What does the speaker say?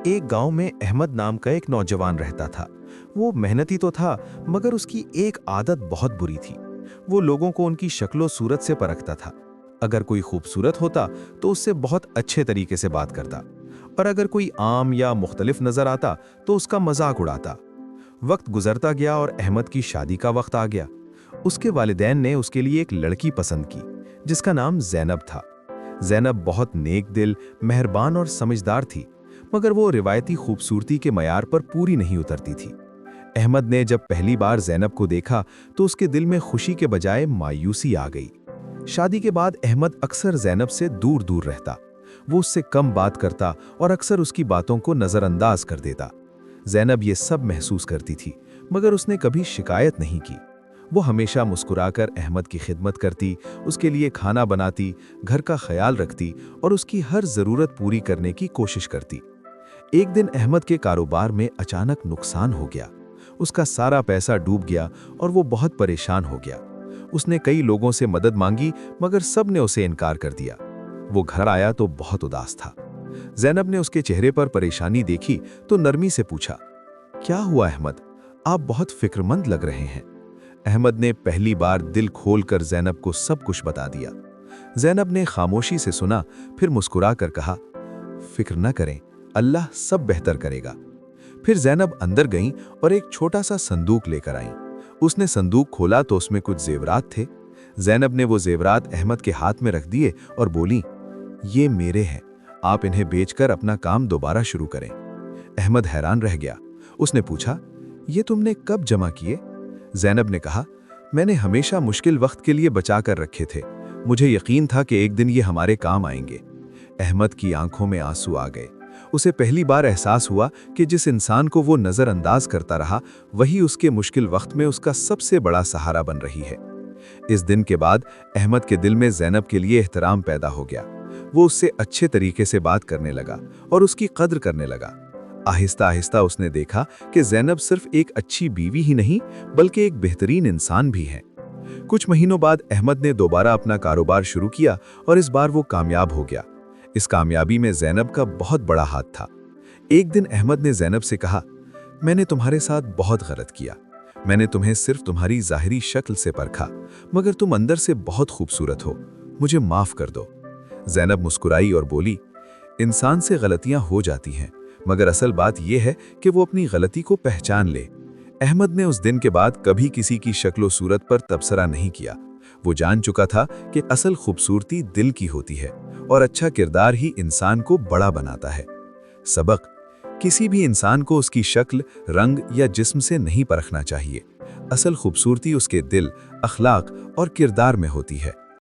एक गांव में अहमद नाम का एक नौजवान रहता था। वो मेहनती तो था, मगर उसकी एक आदत बहुत बुरी थी। वो लोगों को उनकी शक्लो सूरत से परखता था। अगर कोई खूबसूरत होता तो उससे बहुत अच्छे तरीके से बात करता, और अगर कोई आम या मुख्तलिफ नजर आता तो उसका मजाक उड़ाता। वक्त गुजरता गया और अहमद की शादी का वक्त आ गया। उसके वालिदैन ने उसके लिए एक लड़की पसंद की, जिसका नाम ज़ैनब था। ज़ैनब बहुत नेक दिल, मेहरबान और समझदार थी, मगर वो रिवायती खूबसूरती के मयार पर पूरी नहीं उतरती थी। अहमद ने जब पहली बार ज़ैनब को देखा तो उसके दिल में खुशी के बजाय मायूसी आ गई। शादी के बाद अहमद अक्सर ज़ैनब से दूर दूर रहता। वो उससे कम बात करता और अक्सर उसकी बातों को नज़रअंदाज कर देता। ज़ैनब ये सब महसूस करती थी, मगर उसने कभी शिकायत नहीं की। वो हमेशा मुस्कुराकर अहमद की खिदमत करती, उसके लिए खाना बनाती, घर का ख्याल रखती और उसकी हर ज़रूरत पूरी करने की कोशिश करती। एक दिन अहमद के कारोबार में अचानक नुकसान हो गया। उसका सारा पैसा डूब गया और वो बहुत परेशान हो गया। उसने कई लोगों से मदद मांगी, मगर सब ने उसे इनकार कर दिया। वो घर आया तो बहुत उदास था। ज़ैनब ने उसके चेहरे पर परेशानी देखी तो नरमी से पूछा, क्या हुआ अहमद, आप बहुत फिक्रमंद लग रहे हैं। अहमद ने पहली बार दिल खोलकर ज़ैनब को सब कुछ बता दिया। ज़ैनब ने खामोशी से सुना, फिर मुस्कुराकर कहा, फिक्र न करें, अल्लाह सब बेहतर करेगा। फिर ज़ैनब अंदर गईं और एक छोटा सा संदूक लेकर आईं। उसने संदूक खोला तो उसमें कुछ जेवरात थे। ज़ैनब ने वो जेवरात अहमद के हाथ में रख दिए और बोली, ये मेरे हैं, आप इन्हें बेचकर अपना काम दोबारा शुरू करें। अहमद हैरान रह गया। उसने पूछा, ये तुमने कब जमा किए? ज़ैनब ने कहा, मैंने हमेशा मुश्किल वक्त के लिए बचा कर रखे थे। मुझे यकीन था कि एक दिन ये हमारे काम आएंगे। अहमद की आंखों में आंसू आ गए। उसे पहली बार एहसास हुआ कि जिस इंसान को वो नज़रअंदाज करता रहा, वही उसके मुश्किल वक्त में उसका सबसे बड़ा सहारा बन रही है। इस दिन के बाद अहमद के दिल में ज़ैनब के लिए एहतराम पैदा हो गया। वो उससे अच्छे तरीके से बात करने लगा और उसकी कद्र करने लगा। आहिस्ता आहिस्ता उसने देखा कि ज़ैनब सिर्फ एक अच्छी बीवी ही नहीं, बल्कि एक बेहतरीन इंसान भी है। कुछ महीनों बाद अहमद ने दोबारा अपना कारोबार शुरू किया और इस बार वो कामयाब हो गया। इस कामयाबी में ज़ैनब का बहुत बड़ा हाथ था। एक दिन अहमद ने ज़ैनब से कहा, मैंने तुम्हारे साथ बहुत गलत किया। मैंने तुम्हें सिर्फ तुम्हारी ज़ाहिरी शक्ल से परखा, मगर तुम अंदर से बहुत खूबसूरत हो। मुझे माफ़ कर दो। ज़ैनब मुस्कुराई और बोली, इंसान से गलतियां हो जाती हैं, मगर असल बात यह है कि वो अपनी गलती को पहचान ले। अहमद ने उस दिन के बाद कभी किसी की शक्लो सूरत पर तबसरा नहीं किया। वो जान चुका था कि असल खूबसूरती दिल की होती है और अच्छा किरदार ही इंसान को बड़ा बनाता है। सबक: किसी भी इंसान को उसकी शक्ल, रंग या जिस्म से नहीं परखना चाहिए। असल खूबसूरती उसके दिल, अखलाक और किरदार में होती है।